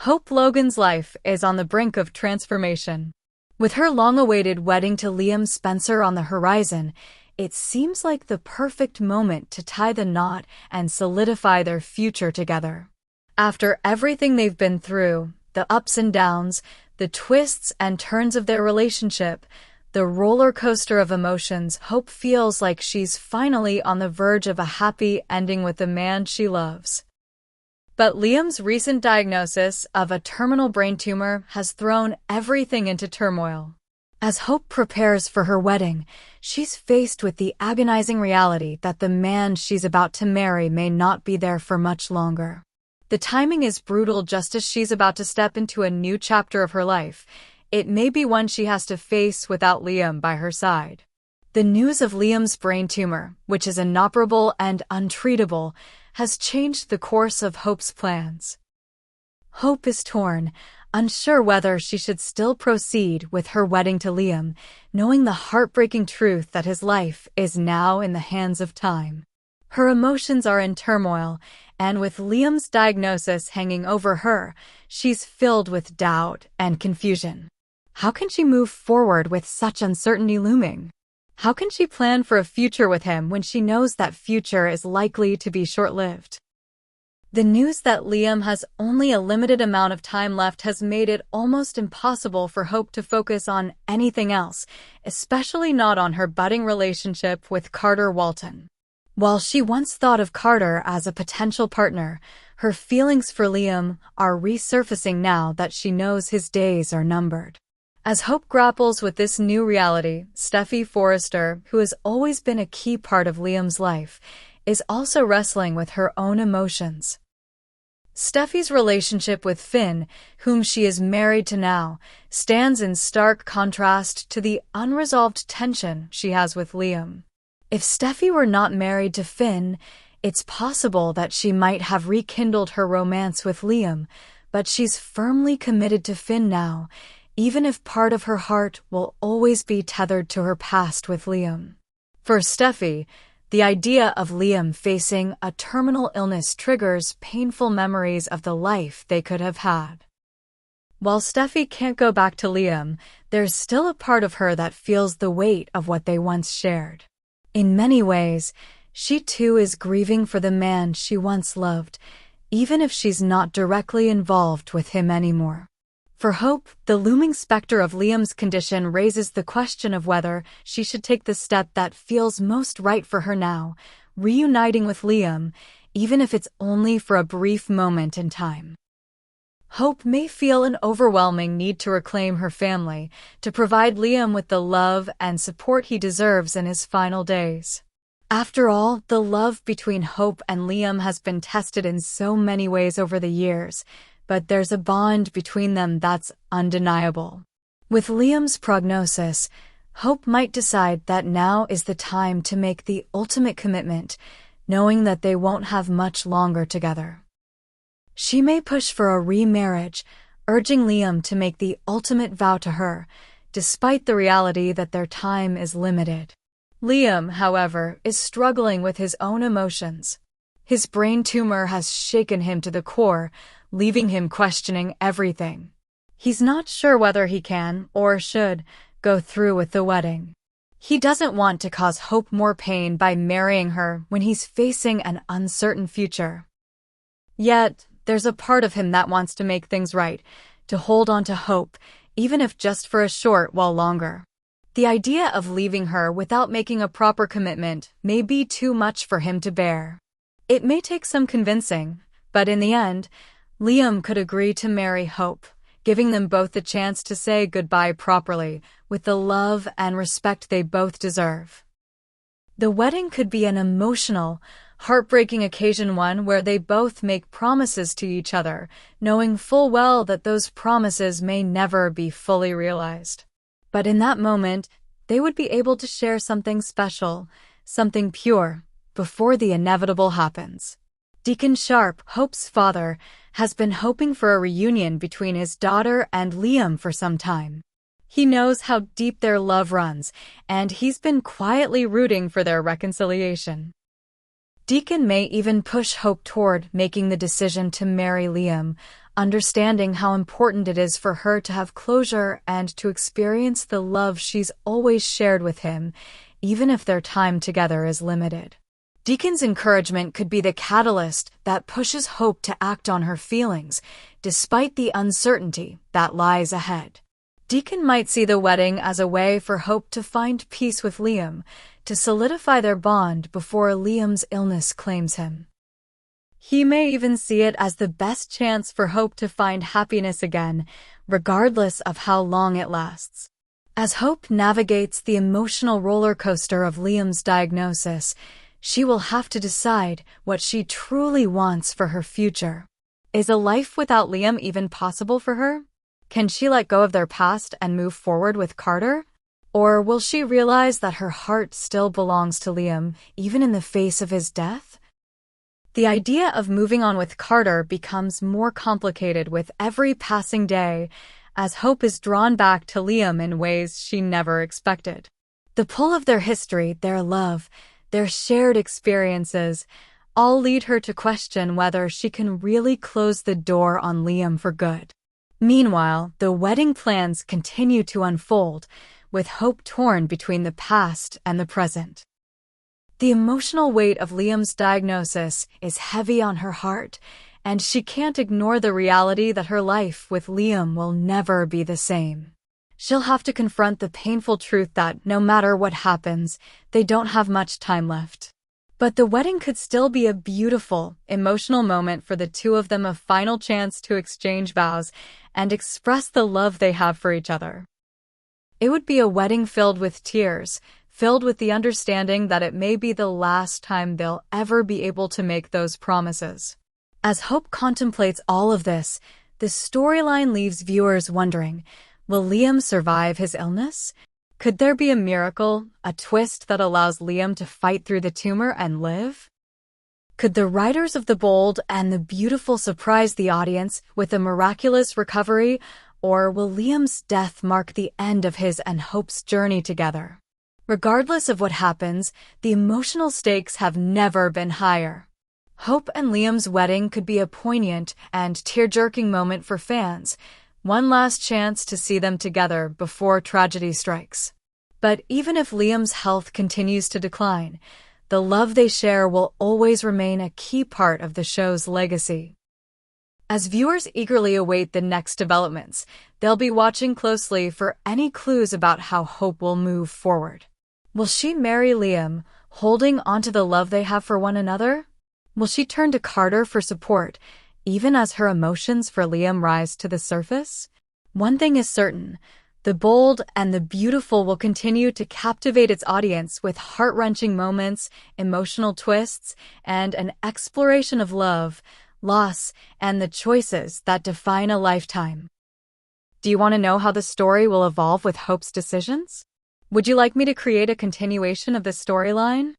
Hope Logan's life is on the brink of transformation. With her long-awaited wedding to Liam Spencer on the horizon, it seems like the perfect moment to tie the knot and solidify their future together. After everything they've been through, the ups and downs, the twists and turns of their relationship, the roller coaster of emotions, Hope feels like she's finally on the verge of a happy ending with the man she loves. But Liam's recent diagnosis of a terminal brain tumor has thrown everything into turmoil. As Hope prepares for her wedding, she's faced with the agonizing reality that the man she's about to marry may not be there for much longer. The timing is brutal. Just as she's about to step into a new chapter of her life, it may be one she has to face without Liam by her side. The news of Liam's brain tumor, which is inoperable and untreatable, has changed the course of Hope's plans. Hope is torn, unsure whether she should still proceed with her wedding to Liam, knowing the heartbreaking truth that his life is now in the hands of time. Her emotions are in turmoil, and with Liam's diagnosis hanging over her, she's filled with doubt and confusion. How can she move forward with such uncertainty looming? How can she plan for a future with him when she knows that future is likely to be short-lived? The news that Liam has only a limited amount of time left has made it almost impossible for Hope to focus on anything else, especially not on her budding relationship with Carter Walton. While she once thought of Carter as a potential partner, her feelings for Liam are resurfacing now that she knows his days are numbered. As Hope grapples with this new reality, Steffi Forrester, who has always been a key part of Liam's life, is also wrestling with her own emotions. Steffi's relationship with Finn, whom she is married to now, stands in stark contrast to the unresolved tension she has with Liam. If Steffi were not married to Finn, it's possible that she might have rekindled her romance with Liam, but she's firmly committed to Finn now, even if part of her heart will always be tethered to her past with Liam. For Steffi, the idea of Liam facing a terminal illness triggers painful memories of the life they could have had. While Steffi can't go back to Liam, there's still a part of her that feels the weight of what they once shared. In many ways, she too is grieving for the man she once loved, even if she's not directly involved with him anymore. For Hope, the looming specter of Liam's condition raises the question of whether she should take the step that feels most right for her now, reuniting with Liam, even if it's only for a brief moment in time. Hope may feel an overwhelming need to reclaim her family, to provide Liam with the love and support he deserves in his final days. After all, the love between Hope and Liam has been tested in so many ways over the years, but there's a bond between them that's undeniable. With Liam's prognosis, Hope might decide that now is the time to make the ultimate commitment, knowing that they won't have much longer together. She may push for a remarriage, urging Liam to make the ultimate vow to her, despite the reality that their time is limited. Liam, however, is struggling with his own emotions. His brain tumor has shaken him to the core, leaving him questioning everything. He's not sure whether he can, or should, go through with the wedding. He doesn't want to cause Hope more pain by marrying her when he's facing an uncertain future. Yet, there's a part of him that wants to make things right, to hold on to Hope, even if just for a short while longer. The idea of leaving her without making a proper commitment may be too much for him to bear. It may take some convincing, but in the end, Liam could agree to marry Hope, giving them both the chance to say goodbye properly, with the love and respect they both deserve. The wedding could be an emotional, heartbreaking occasion, one where they both make promises to each other, knowing full well that those promises may never be fully realized. But in that moment, they would be able to share something special, something pure, before the inevitable happens. Deacon Sharp, Hope's father, has been hoping for a reunion between his daughter and Liam for some time. He knows how deep their love runs, and he's been quietly rooting for their reconciliation. Deacon may even push Hope toward making the decision to marry Liam, understanding how important it is for her to have closure and to experience the love she's always shared with him, even if their time together is limited. Deacon's encouragement could be the catalyst that pushes Hope to act on her feelings, despite the uncertainty that lies ahead. Deacon might see the wedding as a way for Hope to find peace with Liam, to solidify their bond before Liam's illness claims him. He may even see it as the best chance for Hope to find happiness again, regardless of how long it lasts. As Hope navigates the emotional roller coaster of Liam's diagnosis, she will have to decide what she truly wants for her future. Is a life without Liam even possible for her? Can she let go of their past and move forward with Carter? Or will she realize that her heart still belongs to Liam, even in the face of his death? The idea of moving on with Carter becomes more complicated with every passing day, as Hope is drawn back to Liam in ways she never expected. The pull of their history, their love, their shared experiences, all lead her to question whether she can really close the door on Liam for good. Meanwhile, the wedding plans continue to unfold, with Hope torn between the past and the present. The emotional weight of Liam's diagnosis is heavy on her heart, and she can't ignore the reality that her life with Liam will never be the same. She'll have to confront the painful truth that no matter what happens, they don't have much time left. But the wedding could still be a beautiful, emotional moment for the two of them, a final chance to exchange vows and express the love they have for each other. It would be a wedding filled with tears, filled with the understanding that it may be the last time they'll ever be able to make those promises. As Hope contemplates all of this, the storyline leaves viewers wondering, will Liam survive his illness? Could there be a miracle, a twist that allows Liam to fight through the tumor and live? Could the writers of The Bold and the Beautiful surprise the audience with a miraculous recovery, or will Liam's death mark the end of his and Hope's journey together? Regardless of what happens, the emotional stakes have never been higher. Hope and Liam's wedding could be a poignant and tear-jerking moment for fans, one last chance to see them together before tragedy strikes. But even if Liam's health continues to decline, the love they share will always remain a key part of the show's legacy. As viewers eagerly await the next developments, they'll be watching closely for any clues about how Hope will move forward. Will she marry Liam, holding onto the love they have for one another? Will she turn to Carter for support, even as her emotions for Liam rise to the surface? One thing is certain, The Bold and the Beautiful will continue to captivate its audience with heart-wrenching moments, emotional twists, and an exploration of love, loss, and the choices that define a lifetime. Do you want to know how the story will evolve with Hope's decisions? Would you like me to create a continuation of this storyline?